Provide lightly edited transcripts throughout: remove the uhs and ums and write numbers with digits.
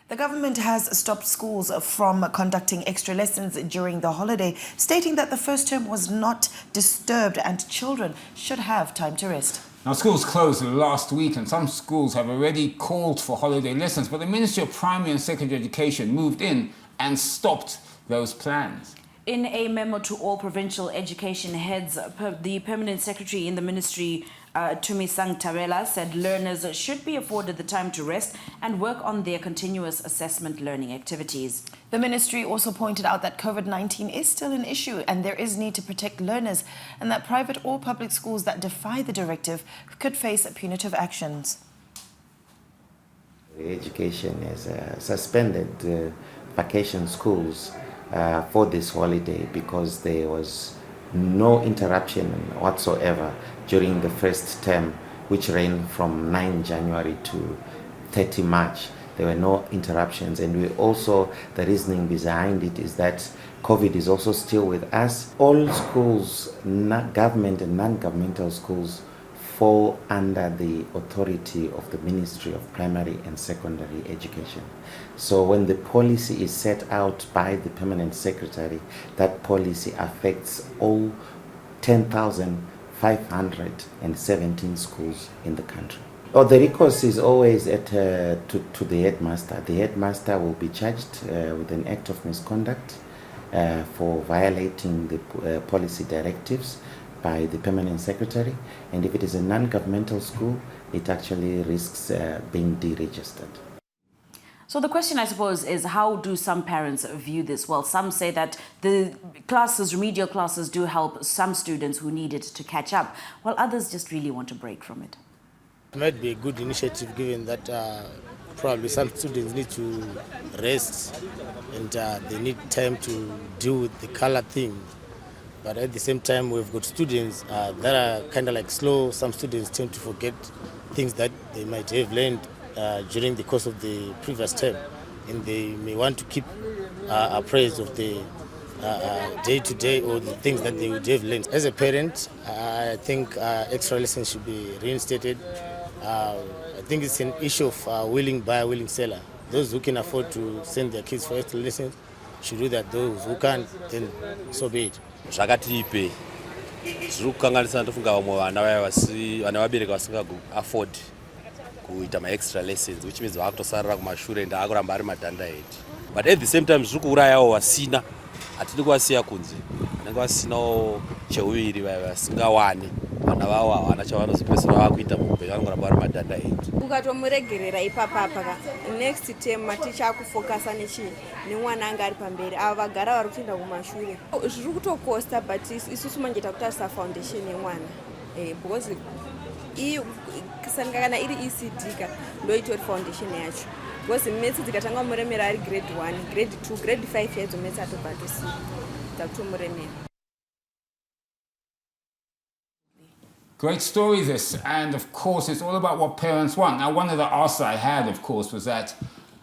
The government has stopped schools from conducting extra lessons during the holiday, stating that the first term was not disturbed and children should have time to rest. Now, schools closed last week and some schools have already called for holiday lessons, but the Ministry of Primary and Secondary Education moved in and stopped those plans. In a memo to all provincial education heads, the permanent secretary in the ministry, Tumisang Tarela, said learners should be afforded the time to rest and work on their continuous assessment learning activities. The ministry also pointed out that COVID-19 is still an issue and there is need to protect learners, and that private or public schools that defy the directive could face punitive actions. Education has suspended vacation schools for this holiday because there was no interruption whatsoever during the first term, which ran from 9 January to 30 March. There were no interruptions, and we also, the reasoning behind it is that COVID is also still with us. All schools, government and non-governmental schools, fall under the authority of the Ministry of Primary and Secondary Education. So when the policy is set out by the Permanent Secretary, that policy affects all 10,517 schools in the country. The recourse is always to the headmaster. The headmaster will be charged with an act of misconduct for violating the policy directives by the Permanent Secretary, and if it is a non-governmental school, it actually risks being deregistered. So the question, I suppose, is how do some parents view this? Well, some say that the classes, remedial classes, do help some students who need it to catch up, while others just really want a break from it. It might be a good initiative given that probably some students need to rest and they need time to deal with the color thing. But at the same time, we've got students that are kind of like slow. Some students tend to forget things that they might have learned during the course of the previous term, and they may want to keep appraised of the day-to-day or the things that they would have learned. As a parent, I think extra lessons should be reinstated. I think it's an issue of willing buyer, willing seller. Those who can afford to send their kids for extra lessons should do that. Those who can't, then so be it. Zvakatipe zviri kukanganisa ndofunga vamwe vana vabereki vasinga afford kuita extra lessons, which means vakutosarira kumashure and akuramba ari madhandahedi. But at the same time zviri kuurayawo vasina, hatidi kuvasiya kunze, vanenge vasinawo cheuviri vasingawani. Vana vavo havana chavanozopedzisira vakuita muupenyu, vanongoramba vari madhandahedi. Ukatomuregerera ipapapa next term maticha akufokasa nemwana anga ari pamberi, ava vagara vari kutoenda kumashure zviri kutokosta, but isusu manje takutarisa foundation yemwana because sanga kana iri ECD ka ndoitori foundation yacho, because metsi dzikatanga muremera ari grade 1, grade 2, grade 5 yedzo metsi atobva atosiya takutomuremera. Great story this, and of course it's all about what parents want. Now, one of the asks I had, of course, was that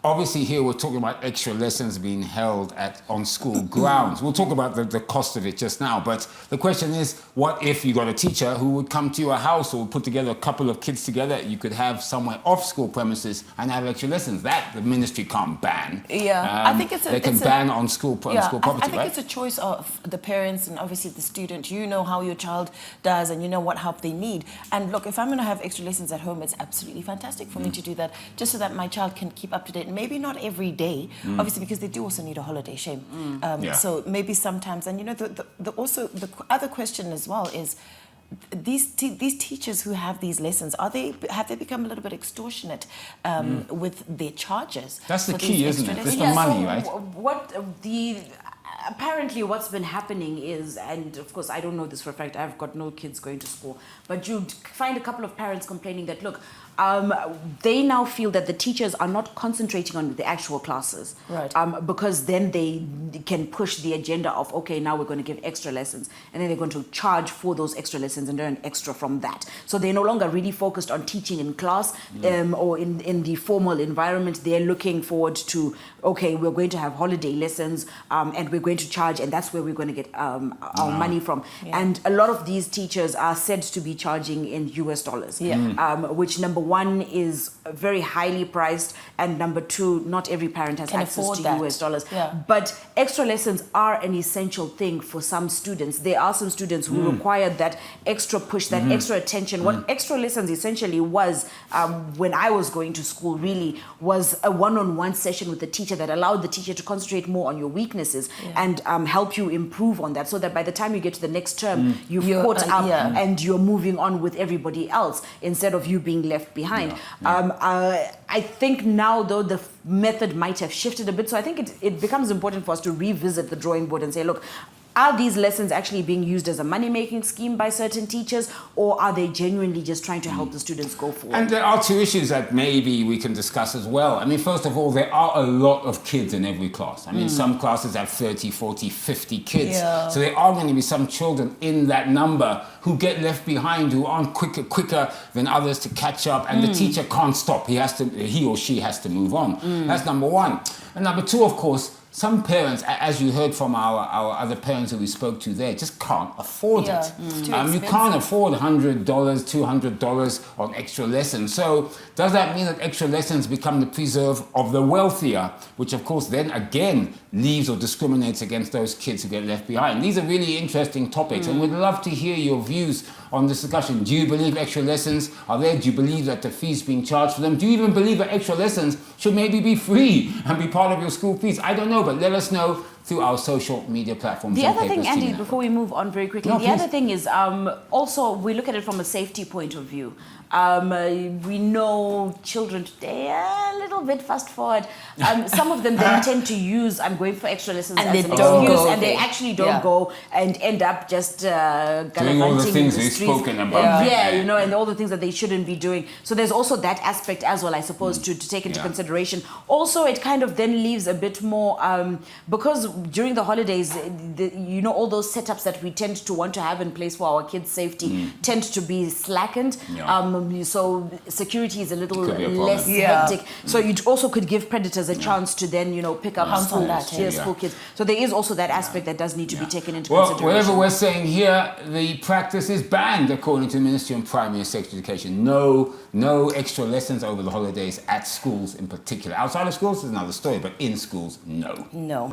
obviously here we're talking about extra lessons being held on school grounds. We'll talk about the cost of it just now, but the question is, what if you got a teacher who would come to your house or put together a couple of kids together, you could have somewhere off school premises and have extra lessons? That the ministry can't ban. Yeah, I think they can ban on school property, I think right? it's a choice of the parents and obviously the student. You know how your child does and you know what help they need. And look, if I'm going to have extra lessons at home, it's absolutely fantastic for me to do that, just so that my child can keep up to date. Maybe not every day, obviously, because they do also need a holiday, shame. So maybe sometimes, and you know, the other question as well is, these teachers who have these lessons, have they become a little bit extortionate with their charges? That's the key, isn't it? It's the money, right? Apparently what's been happening is, and of course I don't know this for a fact, I've got no kids going to school, but you'd find a couple of parents complaining that, look, they now feel that the teachers are not concentrating on the actual classes, right? Because then they can push the agenda of, okay, now we're going to give extra lessons, and then they're going to charge for those extra lessons and earn extra from that. So they're no longer really focused on teaching in class or in the formal environment. They're looking forward to, okay, we're going to have holiday lessons and we're going to charge, and that's where we're going to get our money from. Yeah. And a lot of these teachers are said to be charging in US dollars, which, number one is very highly priced, and number two, not every parent has Can access afford to that. US dollars. Yeah. But extra lessons are an essential thing for some students. There are some students who require that extra push, that extra attention. What extra lessons essentially was, when I was going to school, really was a one-on-one session with the teacher that allowed the teacher to concentrate more on your weaknesses and help you improve on that, so that by the time you get to the next term, you've caught up and you're moving on with everybody else instead of you being left behind. I think now, though, the method might have shifted a bit, so I think it becomes important for us to revisit the drawing board and say, look, are these lessons actually being used as a money-making scheme by certain teachers, or are they genuinely just trying to help the students go forward? And there are two issues that maybe we can discuss as well. I mean, first of all, there are a lot of kids in every class. I mean, some classes have 30, 40, 50 kids. Yeah. So there are going to be some children in that number who get left behind, who aren't quicker than others to catch up, and the teacher can't stop. He or she has to move on. That's number one. And number two, of course, some parents, as you heard from our other parents who we spoke to there, just can't afford it. You can't afford $100, $200 on extra lessons. So does that mean that extra lessons become the preserve of the wealthier, which of course then again leaves or discriminates against those kids who get left behind? These are really interesting topics, and we'd love to hear your views on this discussion. Do you believe extra lessons are there? Do you believe that the fees being charged for them? Do you even believe that extra lessons should maybe be free and be part of your school fees? I don't know, but let us know through our social media platforms. The other thing, Andy, before we move on very quickly, other thing is also we look at it from a safety point of view. We know children today are a little bit fast forward. Some of them then tend to use "I'm going for extra lessons" and as they an don't excuse, go, and they actually don't go and end up just doing all the things we've spoken about. You know, and all the things that they shouldn't be doing. So there's also that aspect as well, I suppose, to take into consideration. Also, it kind of then leaves a bit more because during the holidays, you know, all those setups that we tend to want to have in place for our kids' safety tend to be slackened. So security is a little less hectic. So you also could give predators a chance to then, you know, pick up school kids. So there is also that aspect that does need to be taken into consideration. Whatever we're saying here, the practice is banned according to the Ministry of Primary and Secondary Education. No extra lessons over the holidays at schools in particular. Outside of schools is another story, but in schools, no. No.